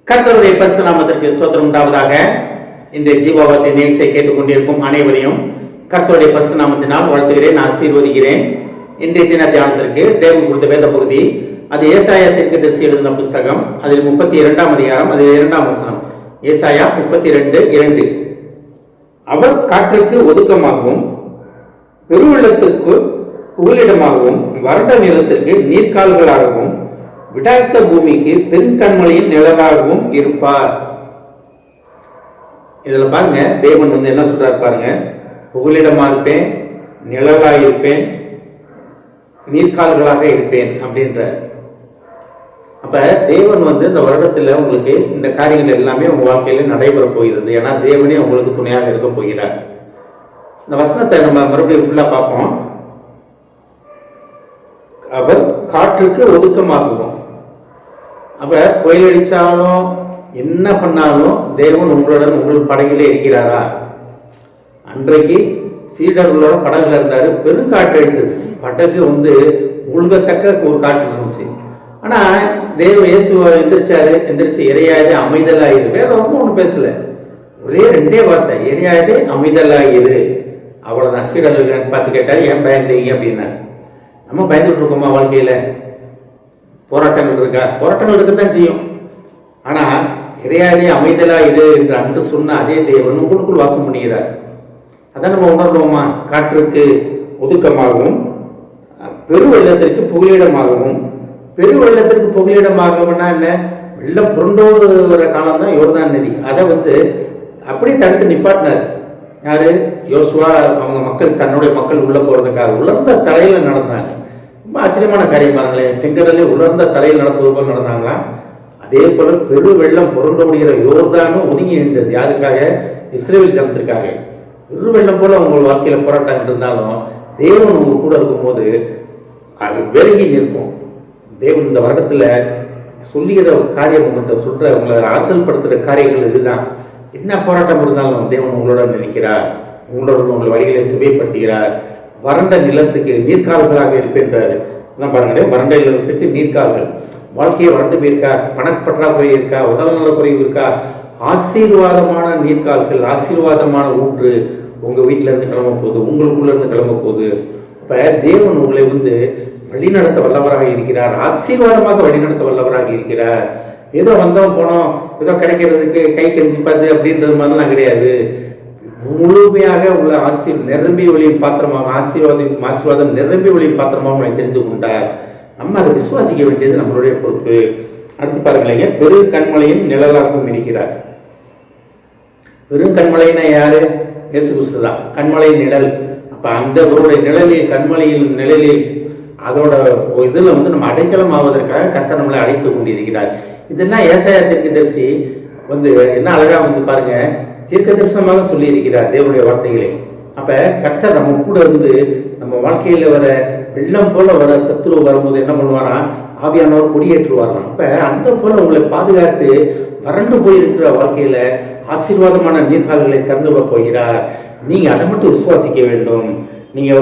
கர்த்தருடைய பரிசுத்த நாமத்திற்கு ஸ்தோத்திரம் உண்டாவதாக. இன்றைய ஜீவாவத்தை நிகழ்ச்சியை கேட்டுக்கொண்டிருக்கும் அனைவரையும் கர்த்தருடைய பரிசுத்த நாமத்தினால் வாழ்த்துகிறேன், ஆசீர்வதிக்கிறேன். இன்றைய தின தியானத்திற்கு தேவன் கொடுத்த வேத பகுதி, அது ஏசாயா தீர்க்கதரிசி எழுதின புஸ்தகம், அதில் 32ஆம் அதிகாரம், அதில் 2ஆம் வசனம். ஏசாயா 32:2. அவர் காற்றுக்கு ஒதுக்கமாகவும் பெருவெள்ளத்திற்கு புகலிடமாகவும் வறண்ட நிலத்திற்கு நீர்க்கால்களாகவும் விடாய்த்த பூமிக்கு பெருங்கண்மலையின் நிழலாகவும் இருப்பார். இதுல பாருங்க, தேவன் என்ன சொல்றாரு பாருங்க. புகலிடமா இருப்பேன், நிழலாக இருப்பேன், நீர்க்கால்களாக இருப்பேன் அப்படின்றார். அப்ப தேவன் இந்த வருடத்துல உங்களுக்கு இந்த காரியங்கள் எல்லாமே உங்க வாழ்க்கையில நடைபெற போகிறது. ஏன்னா தேவனே உங்களுக்கு துணையாக இருக்க போகிறார். இந்த வசனத்தை நம்ம மறுபடியும் ஃபுல்லா பார்ப்போம். அவர் காற்றுக்கு ஒதுக்கமாகுவோம். அப்ப புயல் அடிச்சாலும் என்ன பண்ணாலும் தேவன் உங்களுடன் உங்கள் படகிலே இருக்கிறாரா? அன்றைக்கு சீடர்களோட படகுல இருந்தாரு, பெருங்காற்று அடித்தது, படகு முழுகத்தக்க ஒரு காற்று இருந்துச்சு. ஆனா இயேசு எந்திரிச்சு இறையாதே அமைதலாயிரு, வேற ஒன்றும் பேசல, ஒரே 2 வார்த்தை, இறையாதே அமைதலாயிரு, அவ்வளவுதான். சீடர்கள் பார்த்து கேட்டாரு, ஏன் பயந்தீங்க அப்படின்னாரு. நம்ம பயந்துட்டு இருக்கோமா? வாழ்க்கையில போராட்டங்கள் இருக்கா? போராட்டங்கள் இருக்கத்தான் செய்யும். ஆனா இறையாதே அமைதலா இரு என்று அன்று சொன்ன அதே தேவன் உங்களுக்குள் வாசம் பண்ணுகிறார். அதான் நம்ம உணர்வோமா? காற்றுக்கு ஒதுக்கமாகவும் பெருவெள்ளத்திற்கு புகலிடமாகவும். பெருவெள்ளத்திற்கு புகலிடமாகவும்னா என்ன? வெள்ளம் புரண்டோடு வர காலம் தான் யோர்தான் நதி. அதை அப்படியே தடுத்து நிப்பாட்டினார். யாரு? யோசுவா. அவங்க மக்கள், தன்னுடைய மக்கள் உள்ள போறதுக்காக உலர்ந்த தரையில நடந்தாங்க. ரொம்ப ஆச்சரியமான காரியம் பாருங்களேன். செங்கடலே உலர்ந்த தரையில் நடப்பது போல் நடந்தாங்களா? அதே போல பெரு வெள்ளம் புரண்டோடுகிற யோர்தானும் ஒதுங்கி நின்றது. யாருக்காக? இஸ்ரேல் ஜனத்திற்காக. பெரு வெள்ளம் போல உங்கள் வாழ்க்கையில போராட்டம் இருந்தாலும் தேவன் உங்க கூட இருக்கும்போது அது விலகி நிற்கும். தேவன் இந்த வருடத்துல சொல்லுகிற காரியம் உங்கள்கிட்ட சொல்ற, உங்களை ஆற்றல் படுத்துற காரியங்கள் இதுதான். என்ன போராட்டம் இருந்தாலும் தேவன் உங்களுடன் நிற்கிறார், உங்களுடன் உங்கள் வழிகளை சுவைப்படுத்துகிறார். வறண்ட நிலத்துக்கு நீர்க்கால்களாக இருக்கின்றார். பாருங்களேன், வறண்ட நிலத்துக்கு நீர்க்கால்கள். வாழ்க்கையை வறண்டு போயிருக்கா? பணப்பற்றாக்குறை இருக்கா? உடல்நல குறைவு இருக்கா? ஆசீர்வாதமான நீர்க்கால்கள், ஆசீர்வாதமான ஊற்று உங்க வீட்டில இருந்து கிளம்ப போகுது, உங்களுக்குள்ள இருந்து கிளம்ப போகுது. இப்ப தேவன் உங்களை வழிநடத்த வல்லவராக இருக்கிறார், ஆசீர்வாதமாக வழிநடத்த வல்லவராக இருக்கிறார். ஏதோ வந்தோம் போனோம், ஏதோ கிடைக்கிறதுக்கு கை கஞ்சிப்பாது அப்படின்றது மாதிரிலாம் கிடையாது. முழுமையாக உங்களை நிரம்பி ஒளியின் பாத்திரமாக, ஆசீர்வாதம் நிரம்பி ஒளியின் பாத்திரமாக உங்களை தெரிந்து கொண்டார். நம்ம அதை விசுவாசிக்க வேண்டியது நம்மளுடைய பொறுப்பு. அடுத்து பாருங்களேங்க, பெரு கண்மலையின் நிழலாகவும் இருக்கிறார். பெரும் கண்மலைன்னா யாரு? இயேசு கிறிஸ்து தான் கண்மலையின் நிழல். அப்ப அந்த அவருடைய நிழலில், கண்மலையின் நிழலில், அதோட இதுல நம்ம அடைக்கலம் ஆவதற்காக கர்த்தர் நம்மளை அழைத்து கொண்டிருக்கிறார். இதெல்லாம் ஏசாயா தீர்க்கதரிசி என்ன அழகா பாருங்க, தீர்க்க தரிசனமாக சொல்லி இருக்கிறார் தேவனுடைய வார்த்தைகளை. அப்ப கர்த்தர் நம்ம கூட நம்ம வாழ்க்கையில வர வெள்ளம் போல வர சத்துரு வரும்போது என்ன பண்ணுவாரா? ஆவியானவர் கொடியேற்றுவாராம். அப்ப அந்த போல உங்களை பாதுகாத்து வறண்டு போயிருக்கிற வாழ்க்கையில ஆசீர்வாதமான நீர்க்கால்களை திறந்து போகிறார். நீங்க அதை மட்டும் விசுவாசிக்க வேண்டும். நீங்க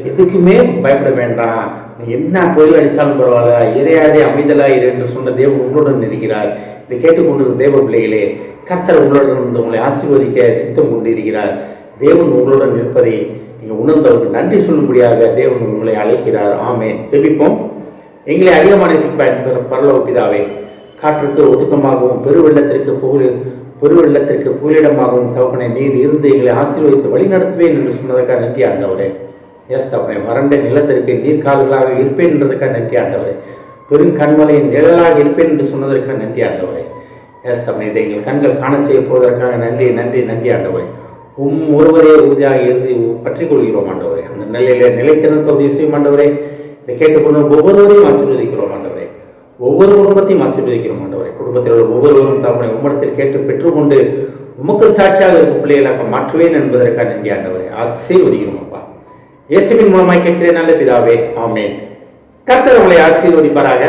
எதுக்குமே பயப்பட வேண்டாம். நீ என்ன புயல் அடிச்சாலும் பரவாயில்ல, இறையாதே அமைதலா இரு என்று சொன்ன தேவன் உங்களுடன் இருக்கிறார். இதை கேட்டுக்கொண்டிருக்கும் தேவ பிள்ளைகளே, கர்த்தர் உங்களுடன் உங்களை ஆசீர்வதிக்க சித்தம் கொண்டிருக்கிறார். தேவன் உங்களுடன் இருப்பதை நீங்க உணர்ந்தவருக்கு நன்றி சொல்லும்படியாக தேவன் உங்களை அழைக்கிறார். ஆமென். ஜெபிப்போம். எங்களை அதிகமான நேசிக்கிற பரலோக பிதாவே, காற்றுக்கு ஒதுக்கமாகவும் பெருவெள்ளத்திற்கு புகலிடமாகவும் தகப்பனை நீர் இருந்து எங்களை ஆசீர்வதித்து வழி நடத்துவேன் என்று சொன்னதற்காக நன்றி ஆண்டவரே. எஸ் தகப்பனை, வறண்ட நிலத்திற்கு நீர்க்கால்களாக இருப்பேன் என்றதுக்காக நன்றி ஆண்டவரே. பெருங்கண்மலையின் நிழலாக இருப்பேன் என்று சொன்னதற்காக நன்றி ஆண்டவரே. எஸ் தகப்பனை, இதை எங்கள் கண்கள் காண செய்ய போவதற்காக நன்றி நன்றி நன்றி ஆண்டவரே. ஒருவரே உறுதியாக இருந்து பற்றிக் கொள்கிறோம் ஆண்டவரே. அந்த நிலையில நிலைத்திருக்க உதவி செய்யும் ஆண்டவரே. இதை கேட்டுக்கொண்டு ஒவ்வொருவரையும் ஆசீர்வதிக்கிறோம் ஆண்டவரே. ஒவ்வொரு குடும்பத்தையும் ஆசீர்வதிக்கிறோம் ஆண்டவரே. குடும்பத்தில் உள்ள ஒவ்வொருவரும் தகப்பனை உம்மிடத்தில் கேட்டு பெற்றுக்கொண்டு உமக்கு சாட்சியாக இருக்கும் பிள்ளைகளாக மாற்றுவேன் என்பதற்காக நன்றி ஆண்டவரே. ஆசீர்வதிக்கிறோம் அப்பா. இயேசுவின் மூலமாய் கேட்கிறேன் நல்ல பிதாவே. ஆமென். கர்த்தர் உங்களை ஆசீர்வதிப்பாராக.